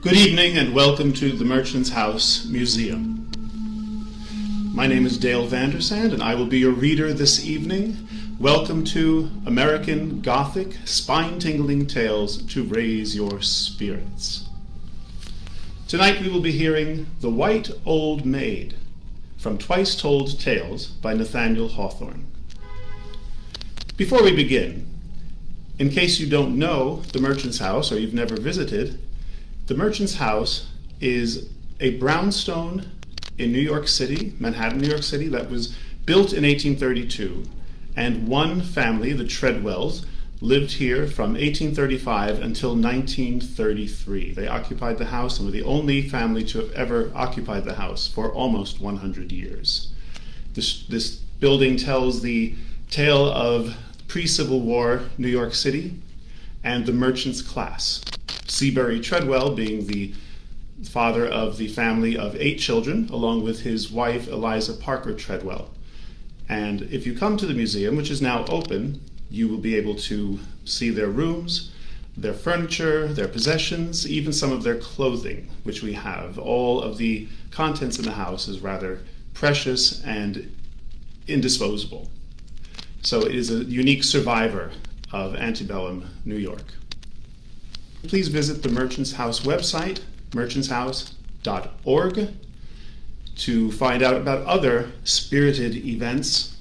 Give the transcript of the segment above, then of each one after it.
Good evening and welcome to the Merchant's House Museum. My name is Dale Vandersand and I will be your reader this evening. Welcome to American Gothic spine-tingling tales to raise your spirits. Tonight we will be hearing The White Old Maid from Twice Told Tales by Nathanial Hawthorne. Before we begin, in case you don't know the Merchant's House or you've never visited, the Merchant's House is a brownstone in New York City, Manhattan, New York City, that was built in 1832, and one family, the Treadwells, lived here from 1835 until 1933. They occupied the house and were the only family to have ever occupied the house for almost 100 years. This building tells the tale of pre-Civil War New York City and the merchant's class. Seabury Treadwell being the father of the family of 8 children, along with his wife Eliza Parker Treadwell. And if you come to the museum, which is now open, you will be able to see their rooms, their furniture, their possessions, even some of their clothing, which we have. All of the contents in the house is rather precious and indisposable. So it is a unique survivor of antebellum New York. Please visit the Merchant's House website, merchantshouse.org, to find out about other spirited events.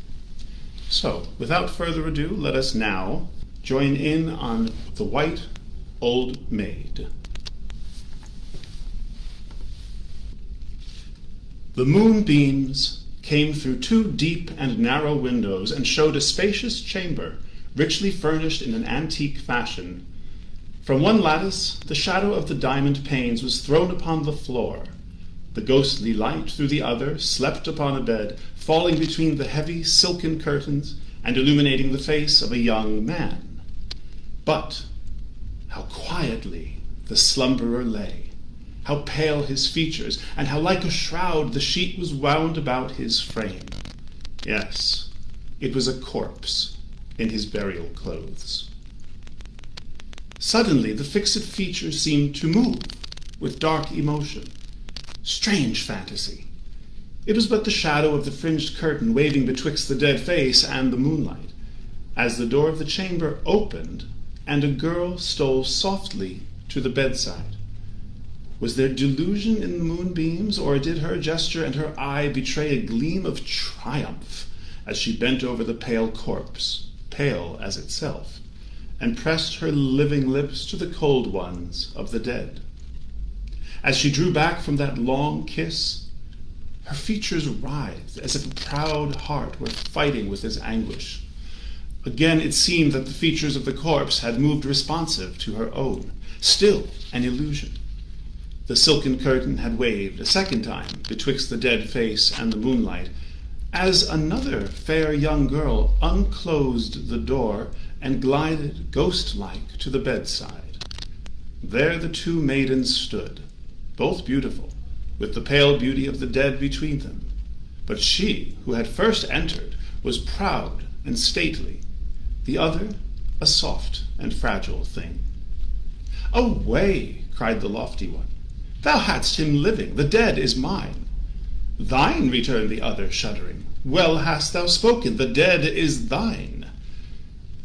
So, without further ado, let us now join in on The White Old Maid. The moonbeams came through 2 deep and narrow windows and showed a spacious chamber, richly furnished in an antique fashion. From one lattice, the shadow of the diamond panes was thrown upon the floor. The ghostly light through the other slept upon a bed, falling between the heavy silken curtains and illuminating the face of a young man. But how quietly the slumberer lay, how pale his features, and how like a shroud the sheet was wound about his frame. Yes, it was a corpse in his burial clothes. Suddenly the fixed features seemed to move with dark emotion. Strange fantasy! It was but the shadow of the fringed curtain waving betwixt the dead face and the moonlight, as the door of the chamber opened and a girl stole softly to the bedside. Was there delusion in the moonbeams, or did her gesture and her eye betray a gleam of triumph as she bent over the pale corpse, pale as itself, and pressed her living lips to the cold ones of the dead? As she drew back from that long kiss, her features writhed as if a proud heart were fighting with its anguish. Again it seemed that the features of the corpse had moved responsive to her own, still an illusion. The silken curtain had waved a second time betwixt the dead face and the moonlight, as another fair young girl unclosed the door and glided ghost-like to the bedside. There the 2 maidens stood, both beautiful, with the pale beauty of the dead between them. But she, who had first entered, was proud and stately, the other a soft and fragile thing. "Away!" cried the lofty one. "Thou hadst him living, the dead is mine." "Thine," returned the other, shuddering. "Well hast thou spoken, the dead is thine."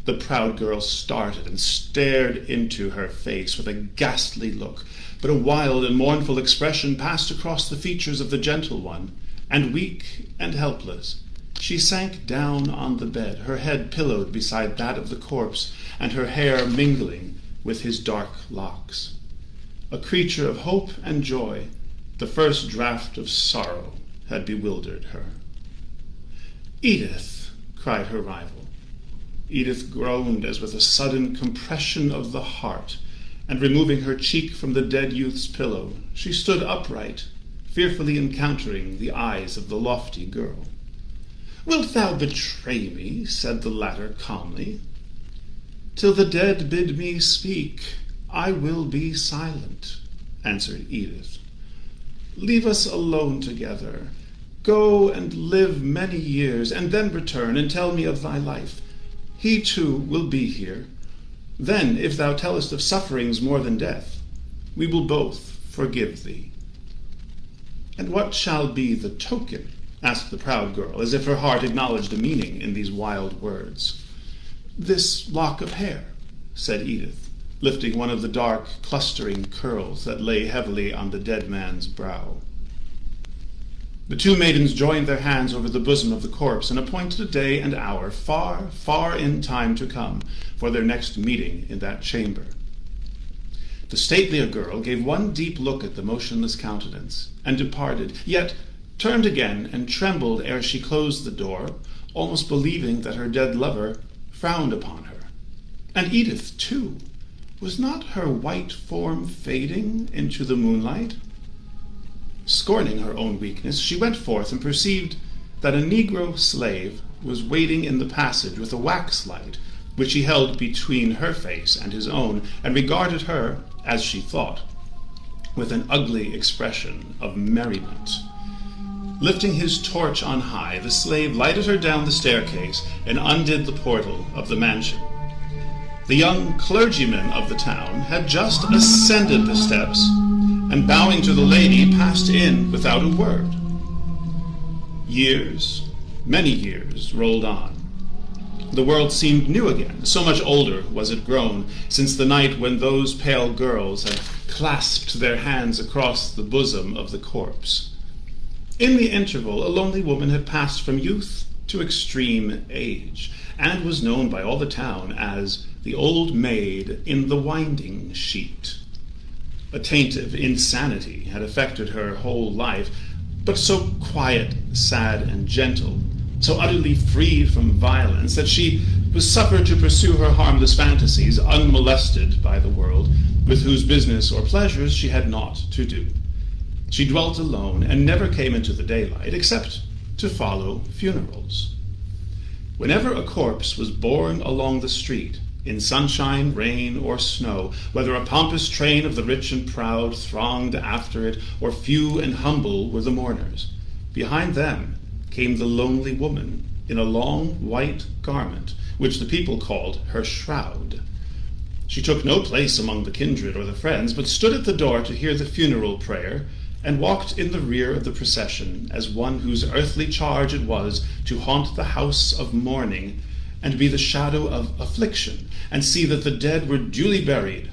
The proud girl started and stared into her face with a ghastly look, but a wild and mournful expression passed across the features of the gentle one, and weak and helpless, she sank down on the bed, her head pillowed beside that of the corpse, and her hair mingling with his dark locks. A creature of hope and joy, the first draught of sorrow had bewildered her. "Edith!" cried her rival. Edith groaned as with a sudden compression of the heart, and removing her cheek from the dead youth's pillow, she stood upright, fearfully encountering the eyes of the lofty girl. "Wilt thou betray me?" said the latter calmly. "Till the dead bid me speak, I will be silent," answered Edith. "Leave us alone together. Go and live many years, and then return and tell me of thy life. He too will be here. Then, if thou tellest of sufferings more than death, we will both forgive thee." "And what shall be the token?" asked the proud girl, as if her heart acknowledged a meaning in these wild words. "This lock of hair," said Edith, lifting one of the dark, clustering curls that lay heavily on the dead man's brow. The two maidens joined their hands over the bosom of the corpse and appointed a day and hour, far, far in time to come, for their next meeting in that chamber. The statelier girl gave one deep look at the motionless countenance, and departed, yet turned again and trembled ere she closed the door, almost believing that her dead lover frowned upon her. And Edith, too, was not her white form fading into the moonlight? Scorning her own weakness, she went forth and perceived that a negro slave was waiting in the passage with a wax light, which he held between her face and his own, and regarded her, as she thought, with an ugly expression of merriment. Lifting his torch on high, the slave lighted her down the staircase and undid the portal of the mansion. The young clergyman of the town had just ascended the steps, and bowing to the lady, passed in without a word. Years, many years, rolled on. The world seemed new again, so much older was it grown since the night when those pale girls had clasped their hands across the bosom of the corpse. In the interval, a lonely woman had passed from youth to extreme age, and was known by all the town as the Old Maid in the Winding Sheet. A taintive insanity had affected her whole life, but so quiet, sad, and gentle, so utterly free from violence, that she was suffered to pursue her harmless fantasies unmolested by the world, with whose business or pleasures she had naught to do. She dwelt alone, and never came into the daylight, except to follow funerals. Whenever a corpse was borne along the street, in sunshine, rain, or snow, whether a pompous train of the rich and proud thronged after it, or few and humble were the mourners, behind them came the lonely woman in a long white garment, which the people called her shroud. She took no place among the kindred or the friends, but stood at the door to hear the funeral prayer, and walked in the rear of the procession as one whose earthly charge it was to haunt the house of mourning, and be the shadow of affliction, and see that the dead were duly buried.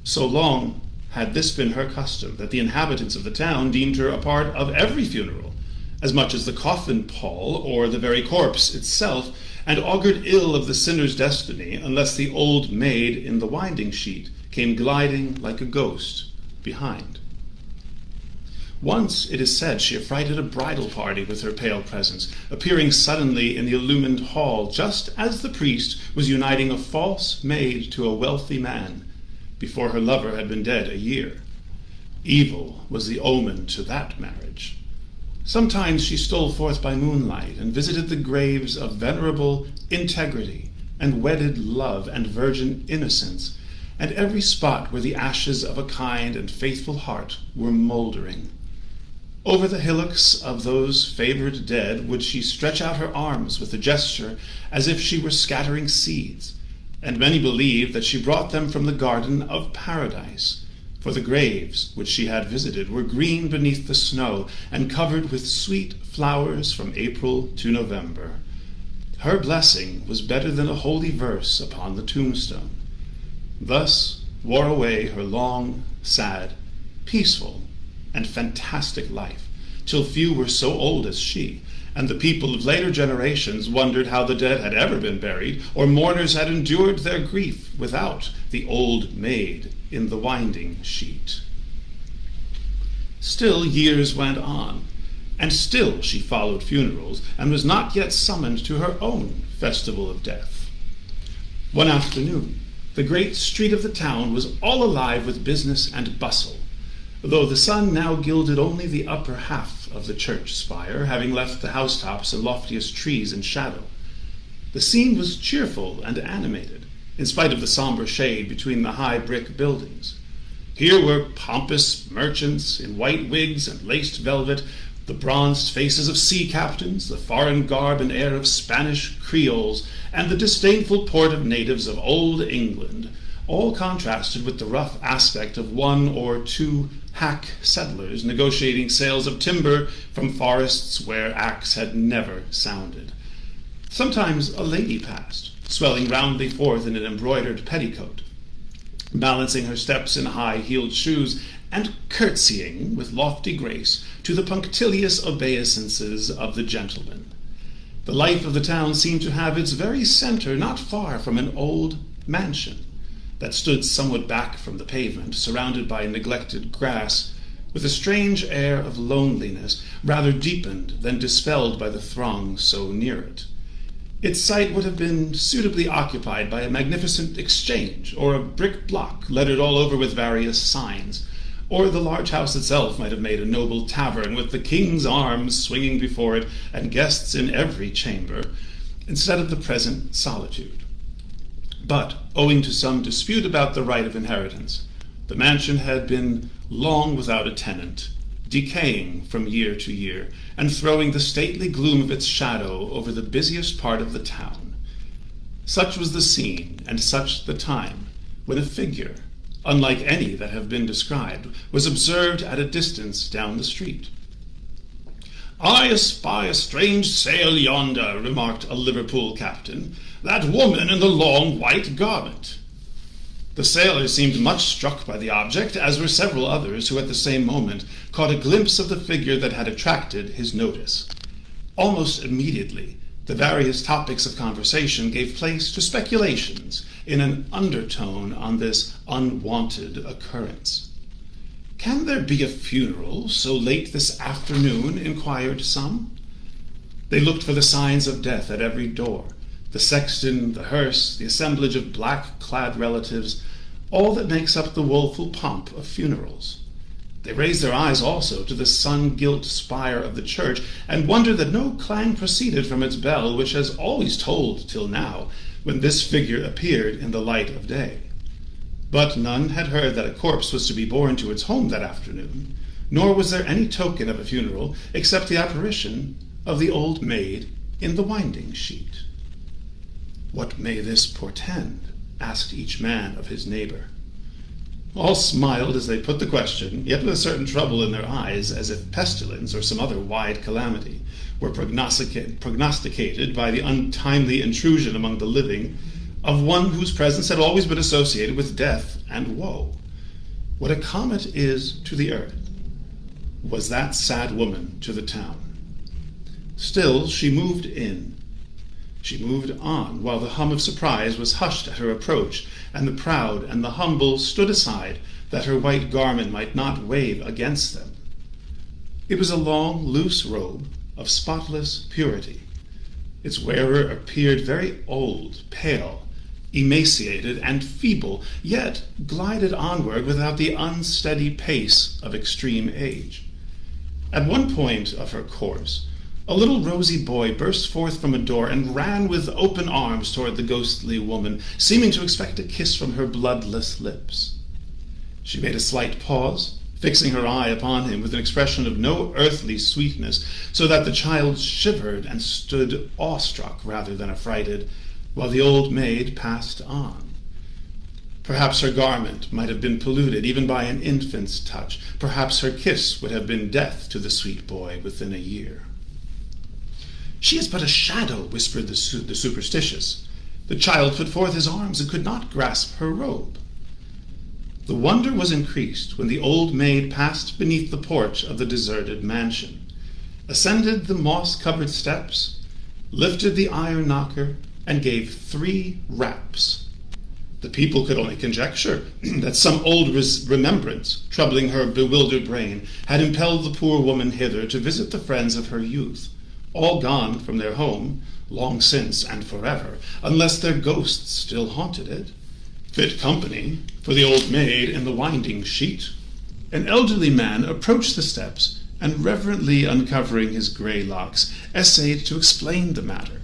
So long had this been her custom, that the inhabitants of the town deemed her a part of every funeral, as much as the coffin pall or the very corpse itself, and augured ill of the sinner's destiny unless the old maid in the winding sheet came gliding like a ghost behind. Once, it is said, she affrighted a bridal party with her pale presence, appearing suddenly in the illumined hall just as the priest was uniting a false maid to a wealthy man, before her lover had been dead a year. Evil was the omen to that marriage. Sometimes she stole forth by moonlight and visited the graves of venerable integrity and wedded love and virgin innocence, and every spot where the ashes of a kind and faithful heart were moldering. Over the hillocks of those favored dead would she stretch out her arms with a gesture as if she were scattering seeds, and many believed that she brought them from the garden of paradise, for the graves which she had visited were green beneath the snow and covered with sweet flowers from April to November. Her blessing was better than a holy verse upon the tombstone. Thus wore away her long, sad, peaceful, and fantastic life, till few were so old as she, and the people of later generations wondered how the dead had ever been buried, or mourners had endured their grief without the old maid in the winding sheet. Still years went on, and still she followed funerals, and was not yet summoned to her own festival of death. One afternoon, the great street of the town was all alive with business and bustle, though the sun now gilded only the upper half of the church spire, having left the housetops and loftiest trees in shadow. The scene was cheerful and animated, in spite of the somber shade between the high brick buildings. Here were pompous merchants in white wigs and laced velvet, the bronzed faces of sea captains, the foreign garb and air of Spanish Creoles, and the disdainful port of natives of old England, all contrasted with the rough aspect of one or two hack settlers negotiating sales of timber from forests where axe had never sounded. Sometimes a lady passed, swelling roundly forth in an embroidered petticoat, balancing her steps in high-heeled shoes, and curtsying with lofty grace to the punctilious obeisances of the gentleman. The life of the town seemed to have its very center not far from an old mansion that stood somewhat back from the pavement, surrounded by neglected grass, with a strange air of loneliness, rather deepened than dispelled by the throng so near it. Its site would have been suitably occupied by a magnificent exchange, or a brick block lettered all over with various signs, or the large house itself might have made a noble tavern with the King's Arms swinging before it and guests in every chamber, instead of the present solitude. But, owing to some dispute about the right of inheritance, the mansion had been long without a tenant, decaying from year to year, and throwing the stately gloom of its shadow over the busiest part of the town. Such was the scene, and such the time, when a figure, unlike any that have been described, was observed at a distance down the street. "I espy a strange sail yonder," remarked a Liverpool captain, "that woman in the long white garment." The sailor seemed much struck by the object, as were several others who at the same moment caught a glimpse of the figure that had attracted his notice. Almost immediately, the various topics of conversation gave place to speculations in an undertone on this unwonted occurrence. "Can there be a funeral so late this afternoon?" inquired some. They looked for the signs of death at every door, the sexton, the hearse, the assemblage of black-clad relatives, all that makes up the woeful pomp of funerals. They raised their eyes also to the sun-gilt spire of the church, and wondered that no clang proceeded from its bell, which has always tolled till now, when this figure appeared in the light of day. But none had heard that a corpse was to be borne to its home that afternoon, nor was there any token of a funeral, except the apparition of the old maid in the winding-sheet. "What may this portend?" asked each man of his neighbor. All smiled as they put the question, yet with a certain trouble in their eyes, as if pestilence or some other wide calamity were prognosticated by the untimely intrusion among the living of one whose presence had always been associated with death and woe. What a comet is to the earth was that sad woman to the town. Still she moved in. She moved on, while the hum of surprise was hushed at her approach, and the proud and the humble stood aside, that her white garment might not wave against them. It was a long, loose robe of spotless purity. Its wearer appeared very old, pale, emaciated, and feeble, yet glided onward without the unsteady pace of extreme age. At one point of her course, a little rosy boy burst forth from a door and ran with open arms toward the ghostly woman, seeming to expect a kiss from her bloodless lips. She made a slight pause, fixing her eye upon him with an expression of no earthly sweetness, so that the child shivered and stood awestruck rather than affrighted, while the old maid passed on. Perhaps her garment might have been polluted even by an infant's touch. Perhaps her kiss would have been death to the sweet boy within a year. "She is but a shadow," whispered the superstitious. The child put forth his arms and could not grasp her robe. The wonder was increased when the old maid passed beneath the porch of the deserted mansion, ascended the moss-covered steps, lifted the iron knocker, and gave 3 raps. The people could only conjecture that some old remembrance, troubling her bewildered brain, had impelled the poor woman hither to visit the friends of her youth, all gone from their home, long since and forever, unless their ghosts still haunted it. Fit company for the old maid in the winding-sheet. An elderly man approached the steps, and reverently uncovering his grey locks, essayed to explain the matter.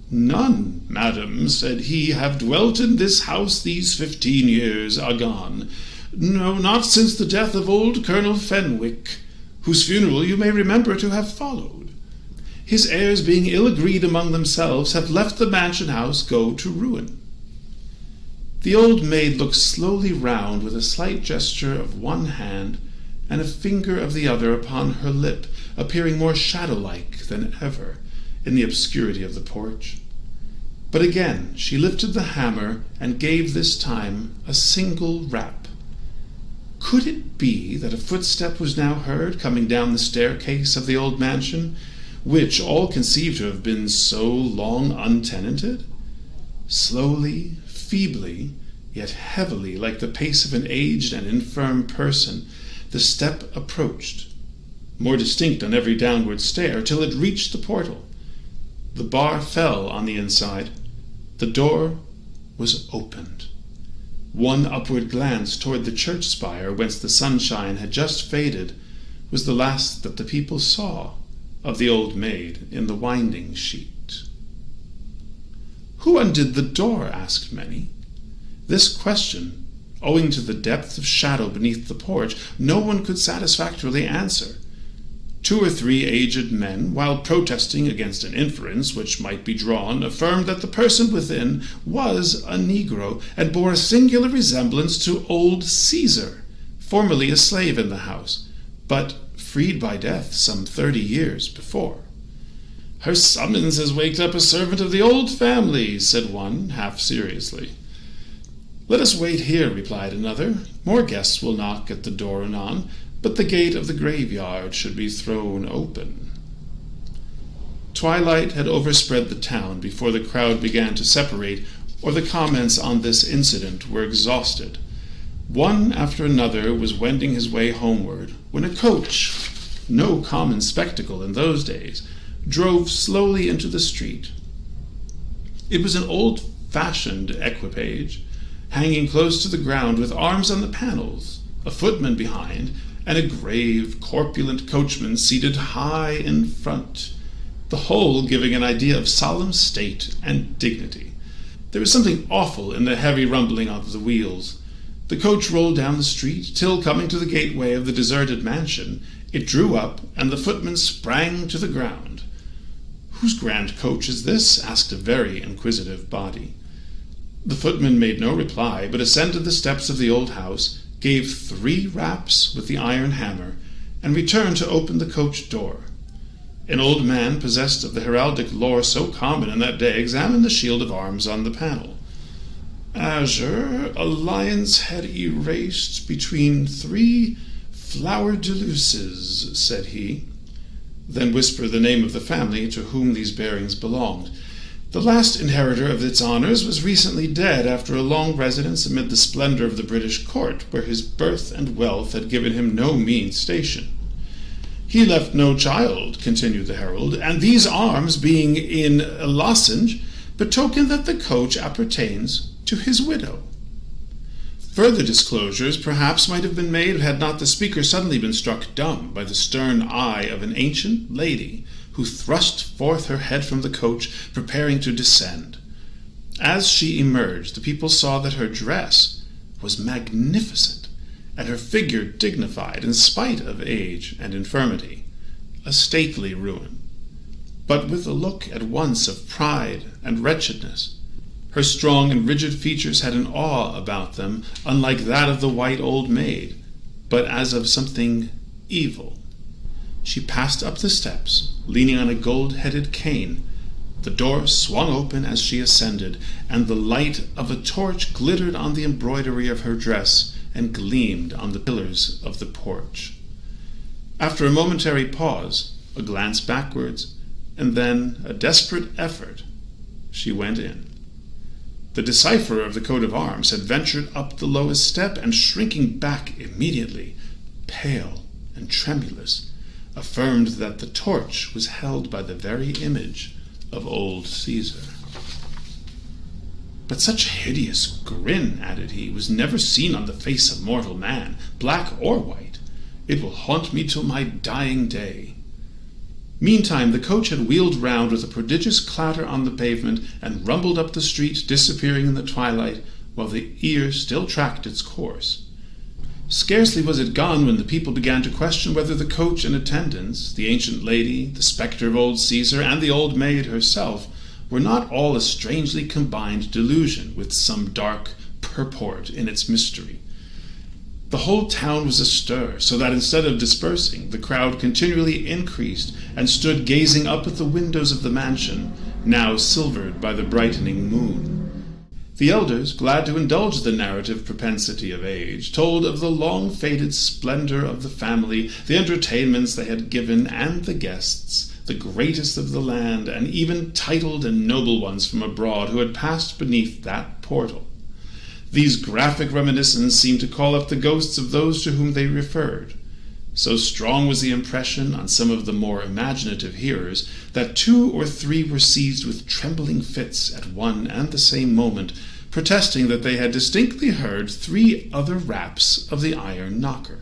"None, madam," said he, "have dwelt in this house these 15 years agone. No, not since the death of old Colonel Fenwick, whose funeral you may remember to have followed. His heirs, being ill agreed among themselves, have left the mansion house go to ruin." The old maid looked slowly round with a slight gesture of one hand and a finger of the other upon her lip, appearing more shadow-like than ever in the obscurity of the porch. But again she lifted the hammer and gave this time a single rap. Could it be that a footstep was now heard coming down the staircase of the old mansion, which all conceived to have been so long untenanted? Slowly, feebly, yet heavily, like the pace of an aged and infirm person, the step approached, more distinct on every downward stair, till it reached the portal. The bar fell on the inside. The door was opened. One upward glance toward the church spire, whence the sunshine had just faded, was the last that the people saw of the old maid in the winding sheet. "Who undid the door?" asked many. This question, owing to the depth of shadow beneath the porch, no one could satisfactorily answer. 2 or 3 aged men, while protesting against an inference which might be drawn, affirmed that the person within was a Negro, and bore a singular resemblance to old Caesar, formerly a slave in the house, but freed by death some 30 years before. "Her summons has waked up a servant of the old family," said one, half seriously. "Let us wait here," replied another. "More guests will knock at the door anon, but the gate of the graveyard should be thrown open." Twilight had overspread the town before the crowd began to separate, or the comments on this incident were exhausted. One after another was wending his way homeward, when a coach, no common spectacle in those days, drove slowly into the street. It was an old-fashioned equipage, hanging close to the ground with arms on the panels, a footman behind, and a grave, corpulent coachman seated high in front, the whole giving an idea of solemn state and dignity. There was something awful in the heavy rumbling of the wheels. The coach rolled down the street, till, coming to the gateway of the deserted mansion, it drew up, and the footman sprang to the ground. "Whose grand coach is this?" asked a very inquisitive body. The footman made no reply, but ascended the steps of the old house, gave 3 raps with the iron hammer, and returned to open the coach door. An old man, possessed of the heraldic lore so common in that day, examined the shield of arms on the panel. "Azure, a lion's head erased between 3 flower-de-luces," said he. Then whispered the name of the family to whom these bearings belonged. The last inheritor of its honors was recently dead after a long residence amid the splendor of the British court, where his birth and wealth had given him no mean station. "He left no child," continued the herald, "and these arms, being in a lozenge, betoken that the coach appertains to his widow." Further disclosures perhaps might have been made had not the speaker suddenly been struck dumb by the stern eye of an ancient lady, who thrust forth her head from the coach, preparing to descend. As she emerged, the people saw that her dress was magnificent, and her figure dignified in spite of age and infirmity, a stately ruin, but with a look at once of pride and wretchedness. Her strong and rigid features had an awe about them, unlike that of the White Old Maid, but as of something evil. She passed up the steps, leaning on a gold-headed cane. The door swung open as she ascended, and the light of a torch glittered on the embroidery of her dress and gleamed on the pillars of the porch. After a momentary pause, a glance backwards, and then a desperate effort, she went in. The decipherer of the coat of arms had ventured up the lowest step, and shrinking back immediately, pale and tremulous, affirmed that the torch was held by the very image of old Caesar. "But such a hideous grin," added he, "was never seen on the face of mortal man, black or white. It will haunt me till my dying day." Meantime the coach had wheeled round with a prodigious clatter on the pavement, and rumbled up the street, disappearing in the twilight, while the ear still tracked its course. Scarcely was it gone when the people began to question whether the coach and attendants, the ancient lady, the spectre of old Caesar, and the old maid herself, were not all a strangely combined delusion, with some dark purport in its mystery. The whole town was astir, so that instead of dispersing, the crowd continually increased and stood gazing up at the windows of the mansion, now silvered by the brightening moon. The elders, glad to indulge the narrative propensity of age, told of the long-faded splendor of the family, the entertainments they had given, and the guests, the greatest of the land, and even titled and noble ones from abroad who had passed beneath that portal. These graphic reminiscences seemed to call up the ghosts of those to whom they referred. So strong was the impression on some of the more imaginative hearers that 2 or 3 were seized with trembling fits at one and the same moment, protesting that they had distinctly heard 3 other raps of the iron knocker.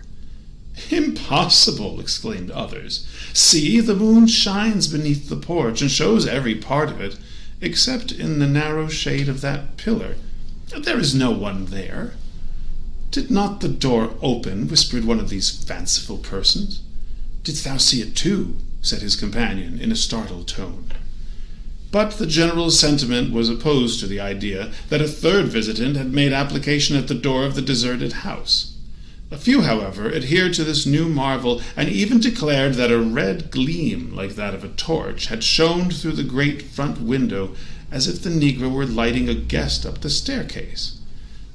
"Impossible!" exclaimed others. "See, the moon shines beneath the porch and shows every part of it, except in the narrow shade of that pillar. There is no one there." "Did not the door open?" whispered one of these fanciful persons. "Didst thou see it too?" said his companion in a startled tone. But the general sentiment was opposed to the idea that a third visitant had made application at the door of the deserted house. A few, however, adhered to this new marvel, and even declared that a red gleam, like that of a torch, had shone through the great front window, as if the negro were lighting a guest up the staircase.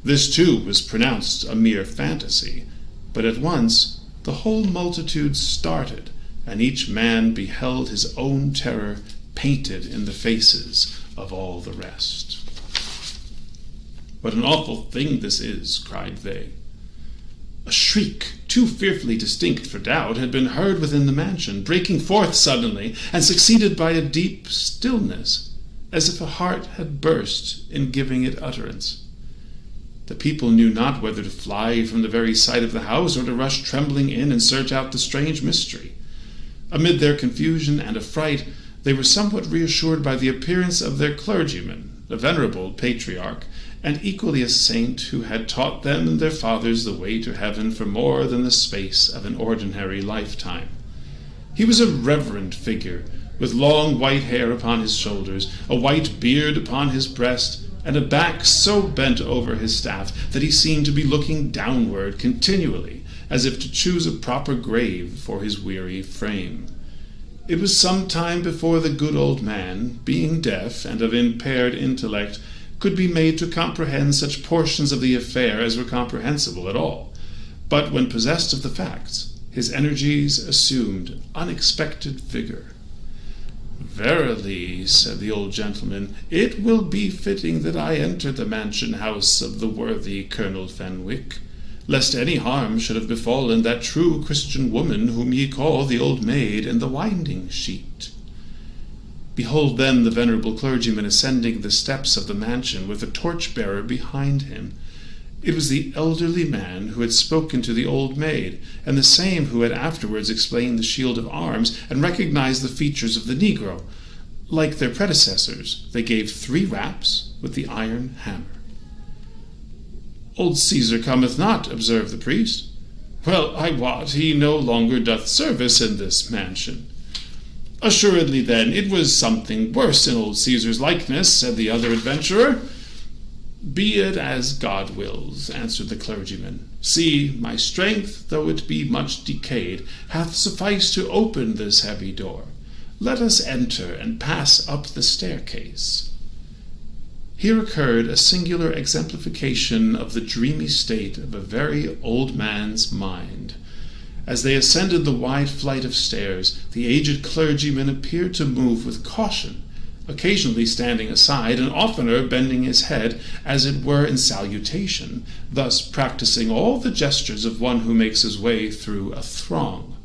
This, too, was pronounced a mere fantasy, but at once the whole multitude started, and each man beheld his own terror painted in the faces of all the rest. "What an awful thing this is!" cried they. A shriek, too fearfully distinct for doubt, had been heard within the mansion, breaking forth suddenly, and succeeded by a deep stillness, as if a heart had burst in giving it utterance. The people knew not whether to fly from the very sight of the house, or to rush trembling in and search out the strange mystery. Amid their confusion and affright, they were somewhat reassured by the appearance of their clergyman, a venerable patriarch, and equally a saint who had taught them and their fathers the way to heaven for more than the space of an ordinary lifetime. He was a reverend figure, with long white hair upon his shoulders, a white beard upon his breast, and a back so bent over his staff that he seemed to be looking downward continually, as if to choose a proper grave for his weary frame. It was some time before the good old man, being deaf and of impaired intellect, could be made to comprehend such portions of the affair as were comprehensible at all. But when possessed of the facts, his energies assumed unexpected vigor. "Verily," said the old gentleman, "it will be fitting that I enter the mansion house of the worthy Colonel Fenwick, lest any harm should have befallen that true Christian woman whom ye call the Old Maid in the winding sheet." Behold then the venerable clergyman ascending the steps of the mansion with a torch-bearer behind him. It was the elderly man who had spoken to the old maid, and the same who had afterwards explained the shield of arms and recognized the features of the negro. Like their predecessors, they gave 3 raps with the iron hammer. "Old Caesar cometh not," observed the priest. "Well, I wot he no longer doth service in this mansion." "Assuredly, then, it was something worse in old Caesar's likeness," said the other adventurer. "Be it as God wills," answered the clergyman. "See, my strength, though it be much decayed, hath sufficed to open this heavy door. Let us enter and pass up the staircase." Here occurred a singular exemplification of the dreamy state of a very old man's mind. As they ascended the wide flight of stairs, the aged clergyman appeared to move with caution, occasionally standing aside, and oftener bending his head, as it were in salutation, thus practicing all the gestures of one who makes his way through a throng.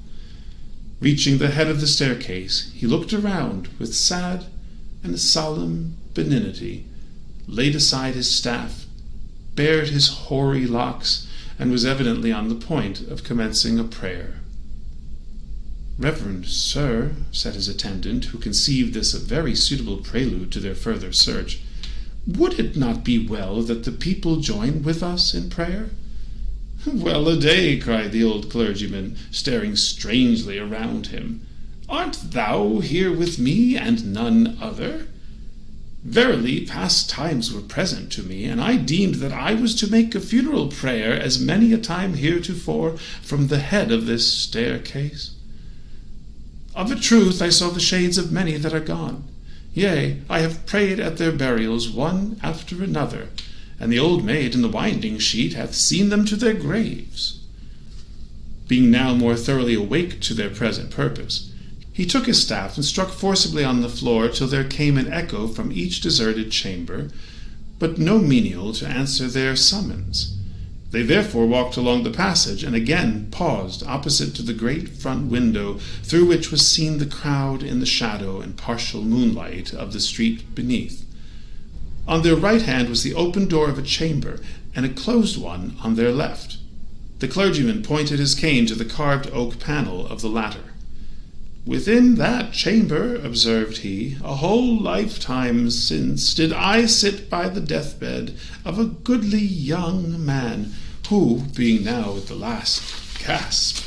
Reaching the head of the staircase, he looked around with sad and solemn benignity, laid aside his staff, bared his hoary locks, and was evidently on the point of commencing a prayer. "Reverend sir," said his attendant, who conceived this a very suitable prelude to their further search, "would it not be well that the people join with us in prayer?" "Well-a-day," cried the old clergyman, staring strangely around him. "Art thou here with me, and none other?" Verily, past times were present to me, and I deemed that I was to make a funeral prayer as many a time heretofore from the head of this staircase. Of a truth I saw the shades of many that are gone. Yea, I have prayed at their burials one after another, and the old maid in the winding sheet hath seen them to their graves. Being now more thoroughly awake to their present purpose, he took his staff and struck forcibly on the floor till there came an echo from each deserted chamber, but no menial to answer their summons. They therefore walked along the passage, and again paused opposite to the great front window, through which was seen the crowd in the shadow and partial moonlight of the street beneath. On their right hand was the open door of a chamber, and a closed one on their left. The clergyman pointed his cane to the carved oak panel of the latter. Within that chamber, observed he, a whole lifetime since did I sit by the deathbed of a goodly young man, who, being now at the last gasp.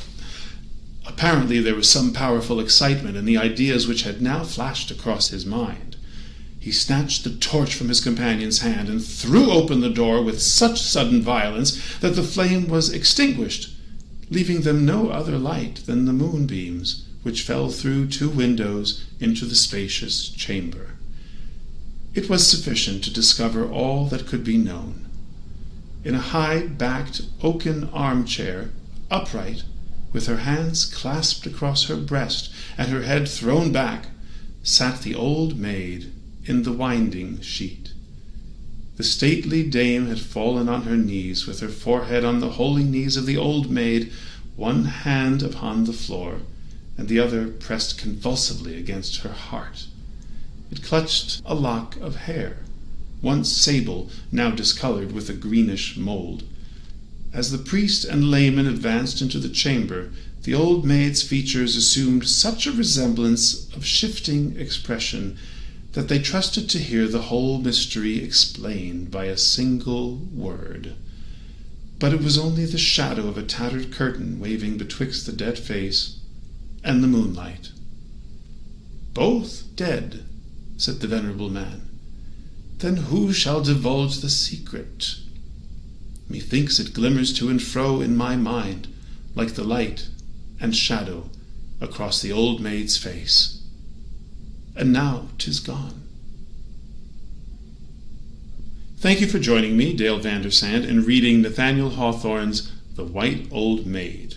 Apparently there was some powerful excitement in the ideas which had now flashed across his mind. He snatched the torch from his companion's hand and threw open the door with such sudden violence that the flame was extinguished, leaving them no other light than the moonbeams, which fell through 2 windows into the spacious chamber. It was sufficient to discover all that could be known. In a high-backed oaken armchair, upright, with her hands clasped across her breast and her head thrown back, sat the old maid in the winding sheet. The stately dame had fallen on her knees, with her forehead on the holy knees of the old maid, one hand upon the floor, and the other pressed convulsively against her heart. It clutched a lock of hair, once sable, now discolored with a greenish mold. As the priest and layman advanced into the chamber, the old maid's features assumed such a resemblance of shifting expression that they trusted to hear the whole mystery explained by a single word. But it was only the shadow of a tattered curtain waving betwixt the dead face and the moonlight. "Both dead," said the venerable man. "Then who shall divulge the secret? Methinks it glimmers to and fro in my mind, like the light and shadow across the old maid's face. And now 'tis gone." Thank you for joining me, Dale Vandersand, in reading Nathanial Hawthorne's The White Old Maid.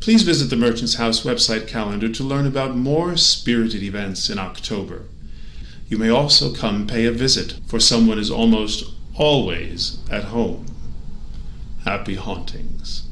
Please visit the Merchant's House website calendar to learn about more spirited events in October. You may also come pay a visit, for someone is almost always at home. Happy hauntings.